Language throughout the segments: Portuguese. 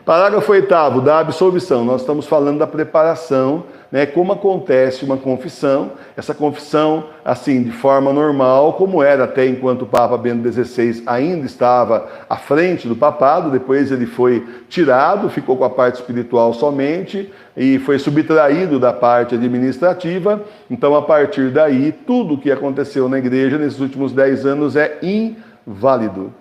Parágrafo 8º, da absolvição. Nós estamos falando da preparação, né, como acontece uma confissão. Essa confissão, assim, de forma normal, como era até enquanto o Papa Bento XVI ainda estava à frente do papado. Depois ele foi tirado, ficou com a parte espiritual somente e foi subtraído da parte administrativa. Então, a partir daí, tudo o que aconteceu na igreja nesses últimos 10 anos é inválido.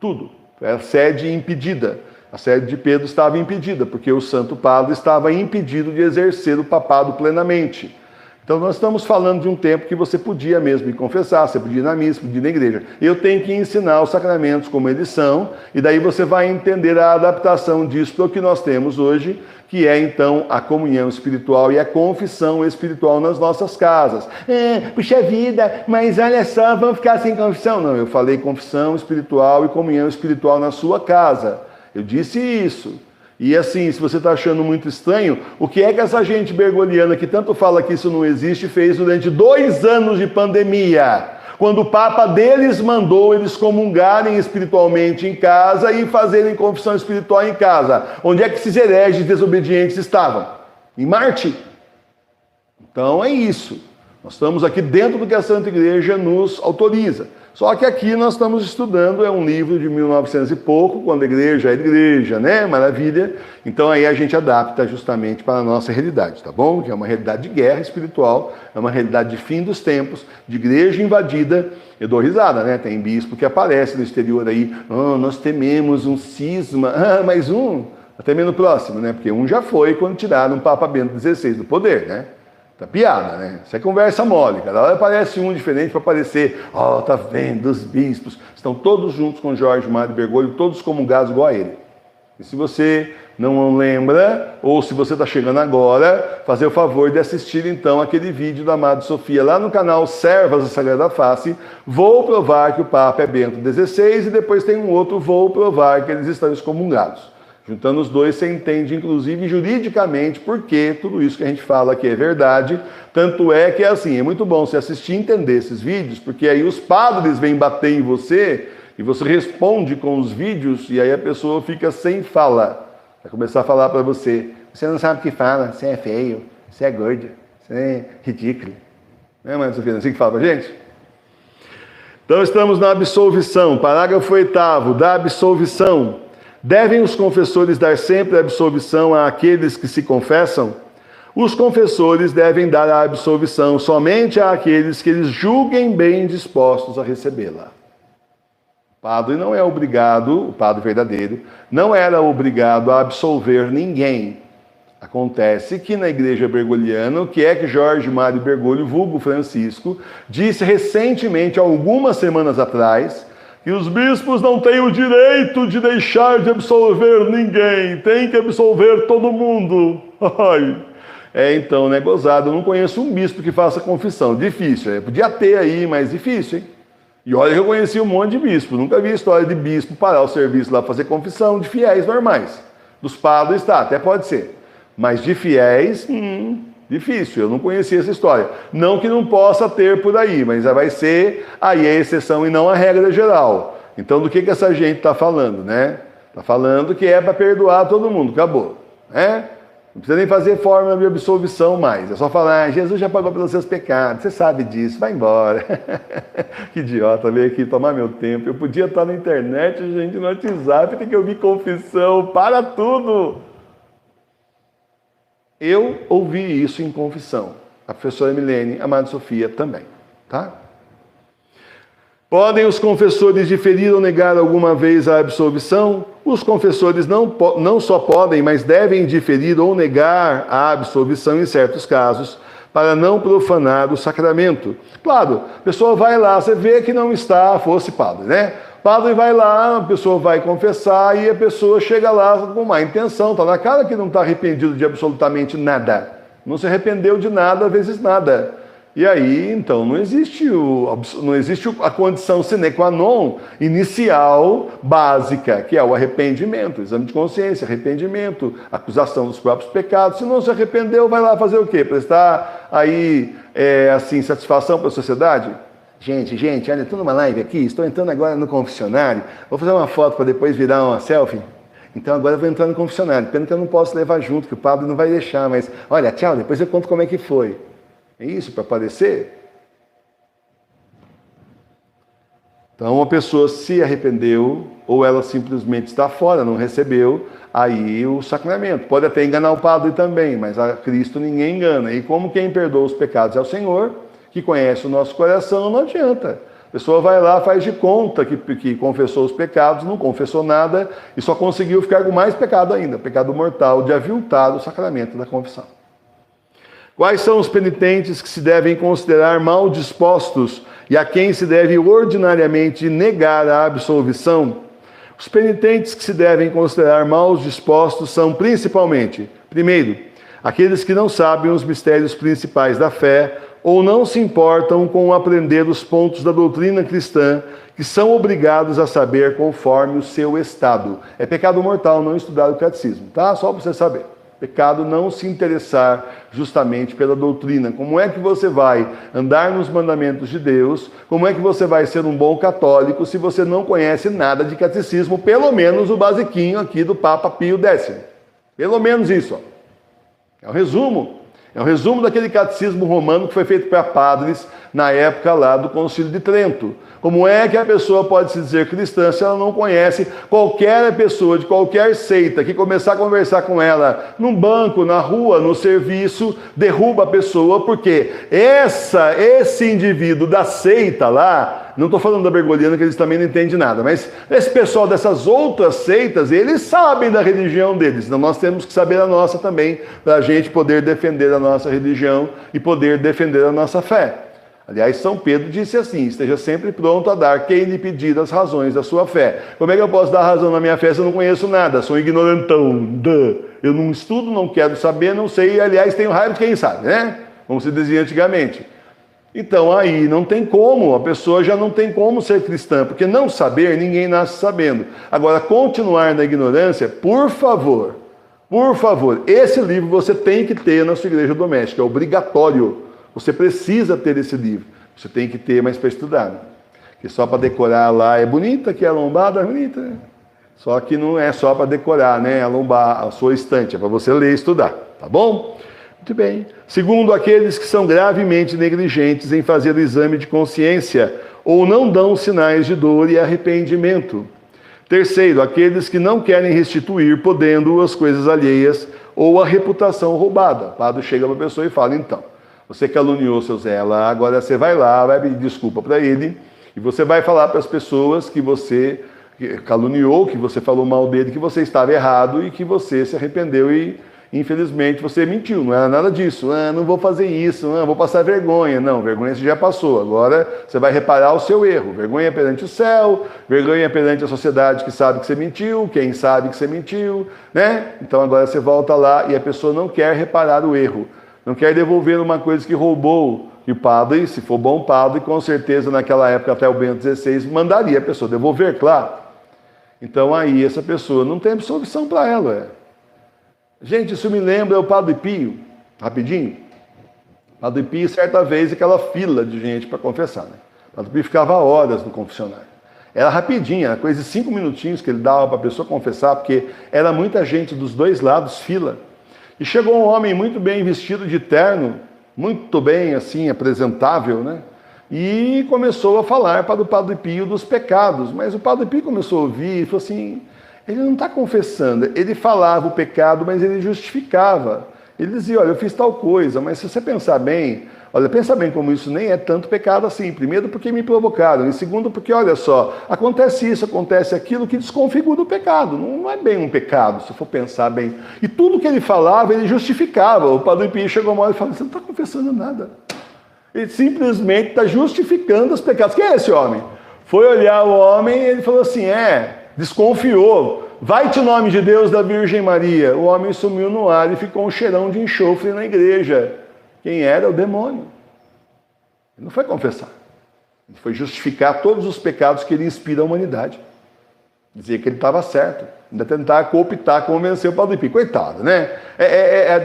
Tudo. É a sede impedida. A sede de Pedro estava impedida, porque o Santo Padre estava impedido de exercer o papado plenamente. Então nós estamos falando de um tempo que você podia mesmo ir confessar, você podia ir na missa, podia ir na igreja. Eu tenho que ensinar os sacramentos como eles são, e daí você vai entender a adaptação disso para o que nós temos hoje, que é então a comunhão espiritual e a confissão espiritual nas nossas casas. Puxa vida, mas olha só, vamos ficar sem confissão? Não, eu falei confissão espiritual e comunhão espiritual na sua casa. Eu disse isso. E assim, se você está achando muito estranho, o que é que essa gente bergoliana que tanto fala que isso não existe fez durante 2 anos de pandemia? Quando o Papa deles mandou eles comungarem espiritualmente em casa e fazerem confissão espiritual em casa. Onde é que esses hereges desobedientes estavam? Em Marte. Então é isso. Nós estamos aqui dentro do que a Santa Igreja nos autoriza. Só que aqui nós estamos estudando, é um livro de 1900 e pouco, quando a igreja é igreja, né? Maravilha. Então aí a gente adapta justamente para a nossa realidade, tá bom? Que é uma realidade de guerra espiritual, é uma realidade de fim dos tempos, de igreja invadida. Eu dou risada, né? Tem bispo que aparece no exterior aí, nós tememos um cisma, mais um, até mesmo no próximo, né? Porque um já foi quando tiraram o Papa Bento XVI do poder, né? Tá piada, né? Isso é conversa mole. Cada hora aparece um diferente para aparecer. Tá vendo? Os bispos estão todos juntos com Jorge Mário Bergoglio, todos comungados igual a ele. E se você não lembra, ou se você está chegando agora, fazer o favor de assistir então aquele vídeo da Amada Sofia lá no canal Servas da Sagrada Face. Vou provar que o Papa é Bento XVI e depois tem um outro, vou provar que eles estão excomungados. Juntando os dois, você entende, inclusive, juridicamente, porque tudo isso que a gente fala aqui é verdade. Tanto é que, assim, é muito bom você assistir e entender esses vídeos, porque aí os padres vêm bater em você e você responde com os vídeos e aí a pessoa fica sem fala. Vai começar a falar para você, você não sabe o que fala, você é feio, você é gordo, você é ridículo. Não é, Maria Sofia, assim que fala pra gente? Então, estamos na absolvição, parágrafo 8º, da absolvição. Devem os confessores dar sempre absolvição àqueles que se confessam? Os confessores devem dar a absolvição somente àqueles que eles julguem bem dispostos a recebê-la. O padre não é obrigado, o padre verdadeiro, não era obrigado a absolver ninguém. Acontece que na igreja bergogliana, o que é que Jorge Mário Bergoglio, vulgo Francisco, disse recentemente, algumas semanas atrás, que os bispos não têm o direito de deixar de absolver ninguém, tem que absolver todo mundo. Então, né, gozado, eu não conheço um bispo que faça confissão, difícil, podia ter aí, mas difícil, hein? E olha que eu conheci um monte de bispo, nunca vi história de bispo parar o serviço lá fazer confissão de fiéis normais. Dos padres, tá, até pode ser, mas de fiéis, difícil, eu não conhecia essa história. Não que não possa ter por aí, mas vai ser aí a exceção e não a regra geral. Então, do que essa gente está falando, né? Está falando que é para perdoar todo mundo, acabou. Né? Não precisa nem fazer fórmula de absolvição mais. É só falar, Jesus já pagou pelos seus pecados, você sabe disso, vai embora. Que idiota, veio aqui tomar meu tempo. Eu podia estar na internet, gente, no WhatsApp, tem que ouvir confissão, para tudo. Eu ouvi isso em confissão. A professora Milene, a Amada Sofia também, tá? Podem os confessores diferir ou negar alguma vez a absolvição? Os confessores não só podem, mas devem diferir ou negar a absolvição em certos casos, para não profanar o sacramento. Claro, a pessoa vai lá, você vê que não está, fosse padre, né? Padre vai lá, a pessoa vai confessar e a pessoa chega lá com má intenção. Está na cara que não está arrependido de absolutamente nada. Não se arrependeu de nada, vezes nada. E aí, então, não existe a condição sine qua non inicial, básica, que é o arrependimento, exame de consciência, arrependimento, acusação dos próprios pecados. Se não se arrependeu, vai lá fazer o quê? Prestar aí, satisfação para a sociedade? Gente, olha, estou numa live aqui, estou entrando agora no confessionário, vou fazer uma foto para depois virar uma selfie. Então agora eu vou entrar no confessionário. Pena que eu não posso levar junto, que o padre não vai deixar, mas olha, tchau, depois eu conto como é que foi. É isso para aparecer? Então a pessoa se arrependeu, ou ela simplesmente está fora, não recebeu, aí o sacramento. Pode até enganar o padre também, mas a Cristo ninguém engana. E como quem perdoa os pecados é o Senhor, que conhece o nosso coração, não adianta. A pessoa vai lá, faz de conta que confessou os pecados, não confessou nada e só conseguiu ficar com mais pecado ainda, pecado mortal, de aviltar o sacramento da confissão. Quais são os penitentes que se devem considerar mal dispostos e a quem se deve ordinariamente negar a absolvição? Os penitentes que se devem considerar mal dispostos são principalmente, primeiro, aqueles que não sabem os mistérios principais da fé ou não se importam com aprender os pontos da doutrina cristã que são obrigados a saber conforme o seu estado. É pecado mortal não estudar o catecismo, tá? Só para você saber. Pecado não se interessar justamente pela doutrina. Como é que você vai andar nos mandamentos de Deus? Como é que você vai ser um bom católico se você não conhece nada de catecismo? Pelo menos o basiquinho aqui do Papa Pio X. Pelo menos isso. Ó. É o resumo. É o resumo daquele catecismo romano que foi feito para padres na época lá do Concílio de Trento. Como é que a pessoa pode se dizer cristã se ela não conhece qualquer pessoa de qualquer seita que começar a conversar com ela num banco, na rua, no serviço, derruba a pessoa, porque esse indivíduo da seita lá, não estou falando da Bergoliana que eles também não entendem nada, mas esse pessoal dessas outras seitas, eles sabem da religião deles, então nós temos que saber a nossa também, para a gente poder defender a nossa religião e poder defender a nossa fé. Aliás, São Pedro disse assim, esteja sempre pronto a dar quem lhe pedir as razões da sua fé. Como é que eu posso dar razão na minha fé se eu não conheço nada? Sou um ignorantão. Eu não estudo, não quero saber, não sei, e aliás tenho raiva de quem sabe, né? Como se dizia antigamente. Então aí não tem como, a pessoa já não tem como ser cristã, porque não saber, ninguém nasce sabendo. Agora, continuar na ignorância, por favor, esse livro você tem que ter na sua igreja doméstica, é obrigatório. Você precisa ter esse livro. Você tem que ter, mas para estudar. Né? Porque só para decorar lá é bonita, que a lombada é bonita. Né? Só que não é só para decorar, né? A sua estante, é para você ler e estudar. Tá bom? Muito bem. Segundo, aqueles que são gravemente negligentes em fazer o exame de consciência ou não dão sinais de dor e arrependimento. Terceiro, aqueles que não querem restituir, podendo as coisas alheias ou a reputação roubada. O padre chega para a pessoa e fala, então, você caluniou seu Zé lá, agora você vai lá, vai pedir desculpa para ele, e você vai falar para as pessoas que você caluniou, que você falou mal dele, que você estava errado e que você se arrependeu e, infelizmente, você mentiu. Não era nada disso. Não vou fazer isso, vou passar vergonha. Não, vergonha você já passou. Agora você vai reparar o seu erro. Vergonha perante o céu, vergonha perante a sociedade que sabe que você mentiu, quem sabe que você mentiu, né? Então agora você volta lá e a pessoa não quer reparar o erro. Não quer devolver uma coisa que roubou. E o padre, se for bom padre, com certeza naquela época até o Bento XVI, mandaria a pessoa devolver, claro. Então aí essa pessoa não tem absolvição para ela. Gente, isso me lembra o Padre Pio, rapidinho. O Padre Pio, certa vez, aquela fila de gente para confessar. Né? O Padre Pio ficava horas no confessionário. Era rapidinho, era coisa de 5 minutinhos que ele dava para a pessoa confessar, porque era muita gente dos dois lados, fila. E chegou um homem muito bem vestido de terno, muito bem assim, apresentável, né? E começou a falar para o Padre Pio dos pecados. Mas o Padre Pio começou a ouvir e falou assim, ele não está confessando, ele falava o pecado, mas ele justificava. Ele dizia, olha, eu fiz tal coisa, mas se você pensar bem, olha, pensa bem como isso nem é tanto pecado assim. Primeiro, porque me provocaram. E segundo, porque, olha só, acontece isso, acontece aquilo que desconfigura o pecado. Não é bem um pecado, se for pensar bem. E tudo que ele falava, ele justificava. O Padre Pio chegou uma hora e falou, você não está confessando nada. Ele simplesmente está justificando os pecados. Quem é esse homem? Foi olhar o homem e ele falou assim, desconfiou. Vai-te o nome de Deus da Virgem Maria. O homem sumiu no ar e ficou um cheirão de enxofre na igreja. Quem era? O demônio. Ele não foi confessar. Ele foi justificar todos os pecados que ele inspira à humanidade. Dizer que ele estava certo. Ainda tentar cooptar, convencer o Padre Pio. Coitado, né?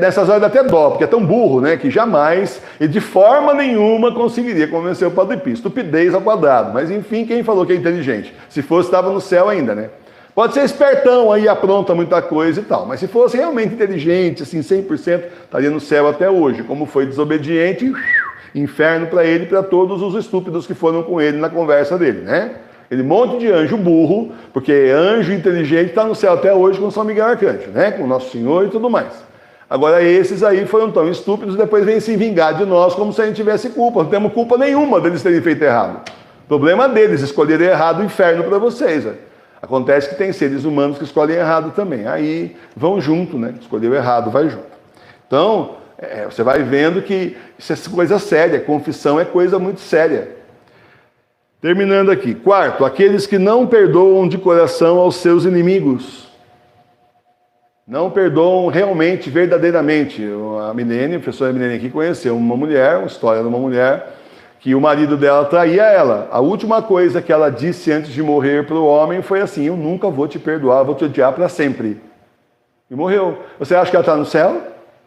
Nessas horas dá até dó, porque é tão burro, né? Que jamais, e de forma nenhuma, conseguiria convencer o Padre Pio. Estupidez ao quadrado. Mas enfim, quem falou que é inteligente? Se fosse, estava no céu ainda, né? Pode ser espertão, aí apronta muita coisa e tal. Mas se fosse realmente inteligente, assim, 100%, estaria no céu até hoje. Como foi desobediente, inferno para ele e para todos os estúpidos que foram com ele na conversa dele, né? Ele monte de anjo burro, porque anjo inteligente está no céu até hoje com São Miguel Arcanjo, né? Com Nosso Senhor e tudo mais. Agora esses aí foram tão estúpidos, depois vêm se vingar de nós como se a gente tivesse culpa. Não temos culpa nenhuma deles terem feito errado. O problema deles, escolherem errado o inferno para vocês. Né? Acontece que tem seres humanos que escolhem errado também. Aí vão junto, né? Escolheu errado, vai junto. Então, você vai vendo que isso é coisa séria. Confissão é coisa muito séria. Terminando aqui. Quarto, aqueles que não perdoam de coração aos seus inimigos. Não perdoam realmente, verdadeiramente. A Milene, a professora Milene aqui conheceu uma mulher, uma história de uma mulher, que o marido dela traía ela. A última coisa que ela disse antes de morrer para o homem foi assim: eu nunca vou te perdoar, vou te odiar para sempre. E morreu. Você acha que ela está no céu?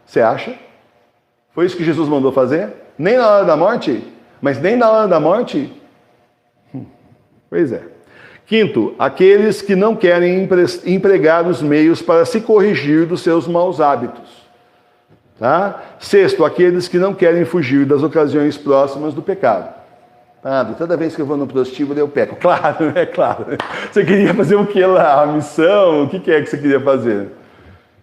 Você acha? Foi isso que Jesus mandou fazer? Nem na hora da morte? Mas nem na hora da morte? Pois é. Quinto, aqueles que não querem empregar os meios para se corrigir dos seus maus hábitos. Tá? Sexto, aqueles que não querem fugir das ocasiões próximas do pecado. Padre, toda vez que eu vou no prostíbulo eu peco. Claro, é claro. Você queria fazer o que lá? A missão? O que é que você queria fazer?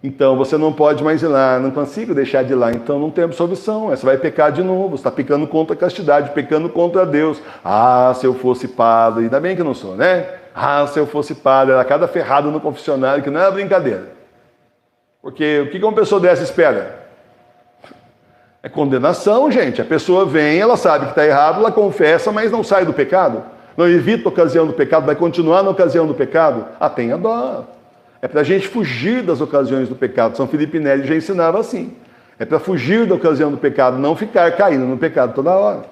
Então você não pode mais ir lá, não consigo deixar de ir lá, então não tem absolvição. Você vai pecar de novo, você está pecando contra a castidade, pecando contra Deus. Ah, se eu fosse padre, ainda bem que eu não sou, né? Ah, se eu fosse padre, era cada ferrado no confessionário, que não era brincadeira. Porque o que uma pessoa dessa espera? É condenação, gente. A pessoa vem, ela sabe que está errado, ela confessa, mas não sai do pecado. Não evita a ocasião do pecado, vai continuar na ocasião do pecado. Ah, tenha dó. É para a gente fugir das ocasiões do pecado. São Felipe Neri já ensinava assim. É para fugir da ocasião do pecado, não ficar caindo no pecado toda hora.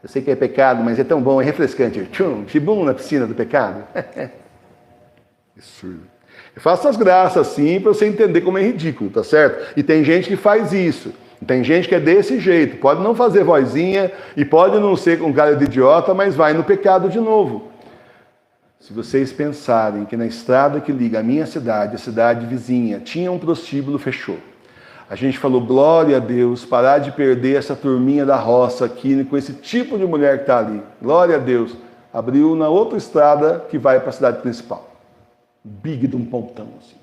Eu sei que é pecado, mas é tão bom, é refrescante. Tchum, tibum na piscina do pecado. Absurdo. Eu faço as graças assim para você entender como é ridículo, tá certo? E tem gente que faz isso. Tem gente que é desse jeito. Pode não fazer vozinha e pode não ser com cara de idiota, mas vai no pecado de novo. Se vocês pensarem que na estrada que liga a minha cidade, a cidade vizinha, tinha um prostíbulo, fechou. A gente falou, glória a Deus, parar de perder essa turminha da roça aqui, com esse tipo de mulher que está ali. Glória a Deus. Abriu na outra estrada que vai para a cidade principal. Big de um pontão, assim.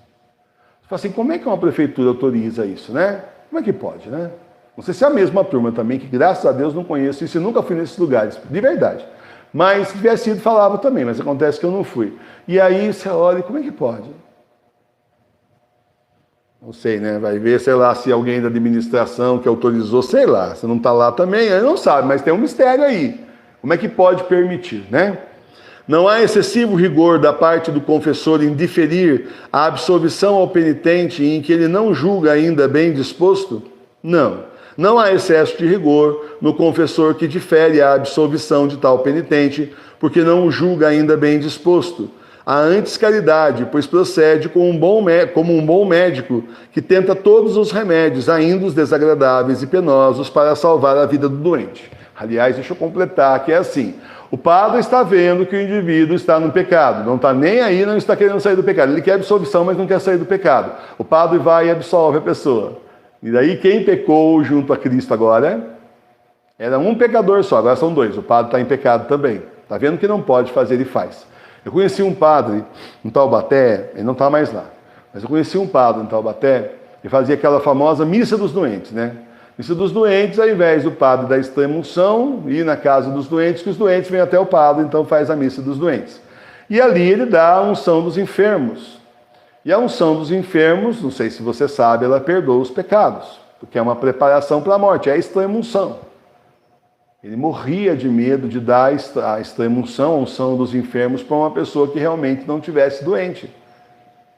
Você fala assim, como é que uma prefeitura autoriza isso, né? Como é que pode, né? Não sei se é a mesma turma também, que graças a Deus não conheço isso e nunca fui nesses lugares, de verdade. Mas se tivesse sido, falava também, mas acontece que eu não fui. E aí você olha, como é que pode? Não sei, né? Vai ver, sei lá, se alguém da administração que autorizou, sei lá, você não está lá também, aí não sabe, mas tem um mistério aí. Como é que pode permitir, né? Não há excessivo rigor da parte do confessor em diferir a absolvição ao penitente em que ele não julga ainda bem disposto? Não. Não há excesso de rigor no confessor que difere a absolvição de tal penitente, porque não o julga ainda bem disposto. Há antes caridade, pois procede como um bom médico que tenta todos os remédios, ainda os desagradáveis e penosos, para salvar a vida do doente. Aliás, deixa eu completar que é assim. O padre está vendo que o indivíduo está no pecado, não está nem aí, não está querendo sair do pecado. Ele quer absolvição, mas não quer sair do pecado. O padre vai e absolve a pessoa. E daí quem pecou junto a Cristo agora era um pecador só, agora são dois. O padre está em pecado também. Está vendo que não pode fazer e faz. Eu conheci um padre em Taubaté, ele não está mais lá, mas eu conheci um padre em Taubaté que fazia aquela famosa missa dos doentes, né? Missa dos doentes, ao invés do padre da extrema-unção, ir na casa dos doentes, que os doentes vêm até o padre, então faz a missa dos doentes. E ali ele dá a unção dos enfermos. E a unção dos enfermos, não sei se você sabe, ela perdoa os pecados, porque é uma preparação para a morte, é a extrema-unção. Ele morria de medo de dar a extrema-unção, a unção dos enfermos, para uma pessoa que realmente não tivesse doente.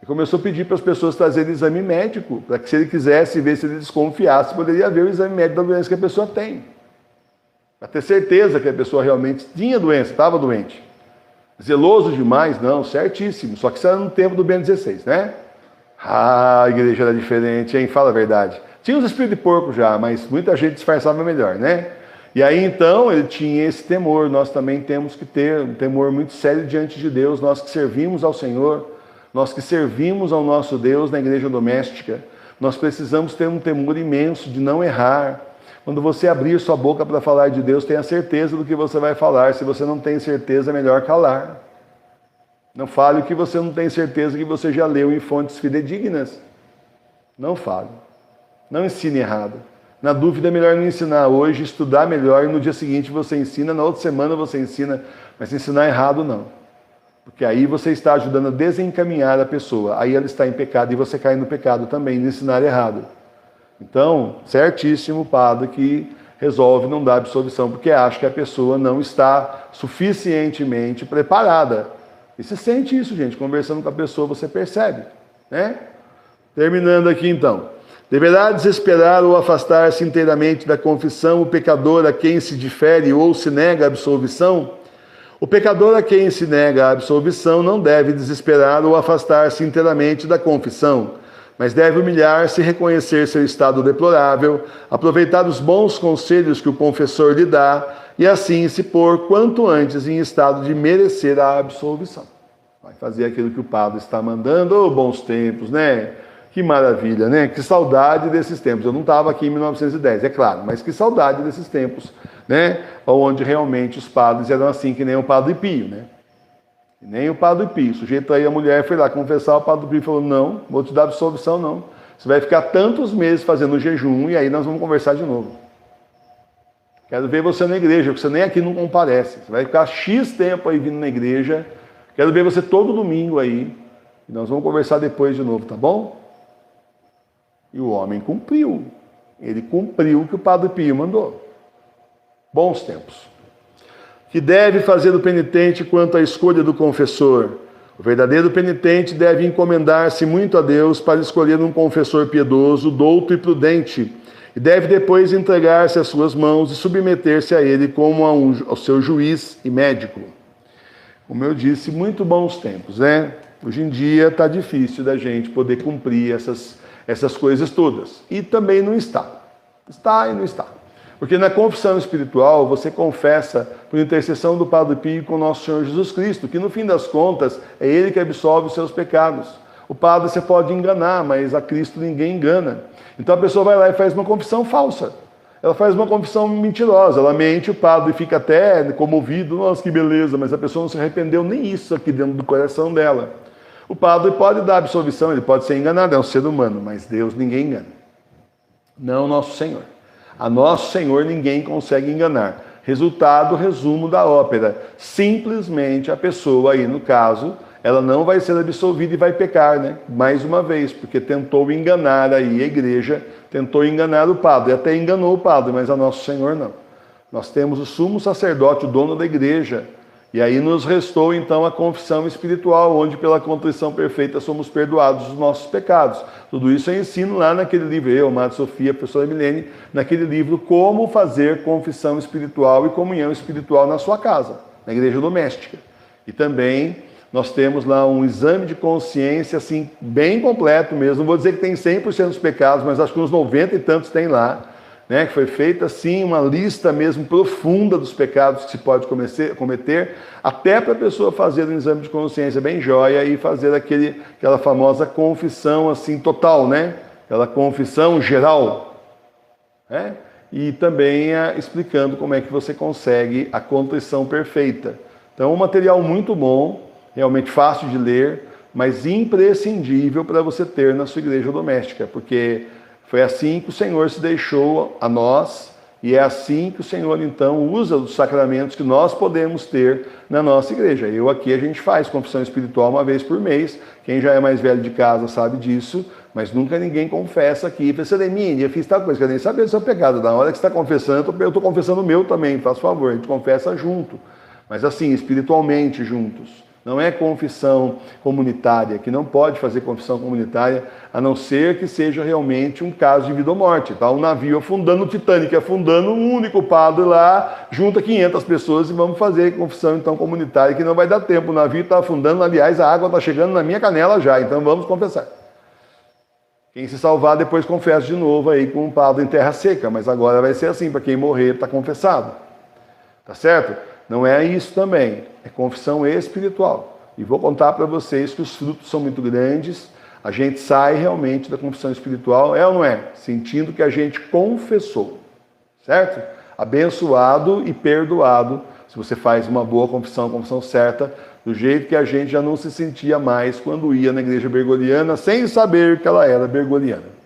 E começou a pedir para as pessoas trazerem exame médico, para que se ele quisesse ver se ele desconfiasse, poderia ver o exame médico da doença que a pessoa tem. Para ter certeza que a pessoa realmente tinha doença, estava doente. Zeloso demais? Não, certíssimo. Só que isso era no tempo do Bento XVI, né? Ah, a igreja era diferente, hein? Fala a verdade. Tinha os espíritos de porco já, mas muita gente disfarçava melhor, né? E aí então ele tinha esse temor. Nós também temos que ter um temor muito sério diante de Deus, nós que servimos ao Senhor. Nós que servimos ao nosso Deus na igreja doméstica, nós precisamos ter um temor imenso de não errar. Quando você abrir sua boca para falar de Deus, tenha certeza do que você vai falar. Se você não tem certeza, é melhor calar. Não fale o que você não tem certeza que você já leu em fontes fidedignas. Não fale. Não ensine errado. Na dúvida, é melhor não ensinar hoje, estudar melhor, e no dia seguinte você ensina, na outra semana você ensina, mas ensinar errado não. Porque aí você está ajudando a desencaminhar a pessoa. Aí ela está em pecado e você cai no pecado também, de ensinar errado. Então, certíssimo o padre que resolve não dar absolvição, porque acha que a pessoa não está suficientemente preparada. E se sente isso, gente, conversando com a pessoa, você percebe, né? Terminando aqui então. Deverá desesperar ou afastar-se inteiramente da confissão o pecador a quem se difere ou se nega a absolvição? O pecador a quem se nega a absolvição não deve desesperar ou afastar-se inteiramente da confissão, mas deve humilhar-se e reconhecer seu estado deplorável, aproveitar os bons conselhos que o confessor lhe dá e assim se pôr quanto antes em estado de merecer a absolvição. Vai fazer aquilo que o padre está mandando. Oh, bons tempos, né? Que maravilha, né? Que saudade desses tempos. Eu não estava aqui em 1910, é claro, mas que saudade desses tempos, né? Onde realmente os padres eram assim, que nem o Padre Pio, né? Que nem o Padre Pio. O sujeito aí, a mulher foi lá confessar, o Padre Pio falou, não, vou te dar absolvição, não. Você vai ficar tantos meses fazendo jejum e aí nós vamos conversar de novo. Quero ver você na igreja, porque você nem aqui não comparece. Você vai ficar X tempo aí vindo na igreja. Quero ver você todo domingo aí. E nós vamos conversar depois de novo, tá bom? E o homem cumpriu. Ele cumpriu o que o Padre Pio mandou. Bons tempos. Que deve fazer o penitente quanto à escolha do confessor? O verdadeiro penitente deve encomendar-se muito a Deus para escolher um confessor piedoso, douto e prudente, e deve depois entregar-se às suas mãos e submeter-se a ele como ao seu juiz e médico. Como eu disse, muito bons tempos, né? Hoje em dia está difícil da gente poder cumprir essas coisas todas. E também não está. Está e não está. Porque na confissão espiritual, você confessa por intercessão do Padre Pio com o nosso Senhor Jesus Cristo, que no fim das contas é Ele que absolve os seus pecados. O padre você pode enganar, mas a Cristo ninguém engana. Então a pessoa vai lá e faz uma confissão falsa. Ela faz uma confissão mentirosa, ela mente, o padre fica até comovido, nossa, que beleza, mas a pessoa não se arrependeu nem isso aqui dentro do coração dela. O padre pode dar absolvição, ele pode ser enganado, é um ser humano, mas Deus ninguém engana. Não nosso Senhor. A nosso Senhor ninguém consegue enganar. Resultado, resumo da ópera. Simplesmente a pessoa aí, no caso, ela não vai ser absolvida e vai pecar, né? Mais uma vez, porque tentou enganar aí a igreja, tentou enganar o padre, até enganou o padre, mas a nosso Senhor não. Nós temos o sumo sacerdote, o dono da igreja, e aí nos restou então a confissão espiritual, onde pela contrição perfeita somos perdoados dos nossos pecados. Tudo isso eu ensino lá naquele livro, eu, Madre Sofia, a professora Milene, naquele livro Como Fazer Confissão Espiritual e Comunhão Espiritual na Sua Casa, na igreja doméstica. E também nós temos lá um exame de consciência, assim, bem completo mesmo. Não vou dizer que tem 100% dos pecados, mas acho que uns 90 e tantos tem lá, né? Que foi feita, assim, uma lista mesmo profunda dos pecados que se pode cometer, até para a pessoa fazer um exame de consciência bem jóia e fazer aquela famosa confissão, assim, total, né? Aquela confissão geral, né? E também explicando como é que você consegue a contrição perfeita. Então, um material muito bom, realmente fácil de ler, mas imprescindível para você ter na sua igreja doméstica, porque foi assim que o Senhor se deixou a nós, e é assim que o Senhor, então, usa os sacramentos que nós podemos ter na nossa igreja. A gente faz confissão espiritual uma vez por mês, quem já é mais velho de casa sabe disso, mas nunca ninguém confessa aqui. Professor Emília, eu fiz tal coisa, quer nem saber do seu pecado. Na hora que você está confessando, eu estou confessando o meu também, faz favor, a gente confessa junto, mas assim, espiritualmente juntos. Não é confissão comunitária, que não pode fazer confissão comunitária, a não ser que seja realmente um caso de vida ou morte. Tá? Um navio afundando, o Titanic afundando, um único padre lá, junta 500 pessoas e vamos fazer confissão então comunitária, que não vai dar tempo. O navio está afundando, aliás, a água está chegando na minha canela já, então vamos confessar. Quem se salvar depois confessa de novo aí com um padre em terra seca, mas agora vai ser assim, para quem morrer está confessado. Tá certo? Não é isso também, é confissão espiritual. E vou contar para vocês que os frutos são muito grandes. A gente sai realmente da confissão espiritual, é ou não é? Sentindo que a gente confessou, certo? Abençoado e perdoado, se você faz uma boa confissão, a confissão certa, do jeito que a gente já não se sentia mais quando ia na igreja bergoliana, sem saber que ela era bergoliana.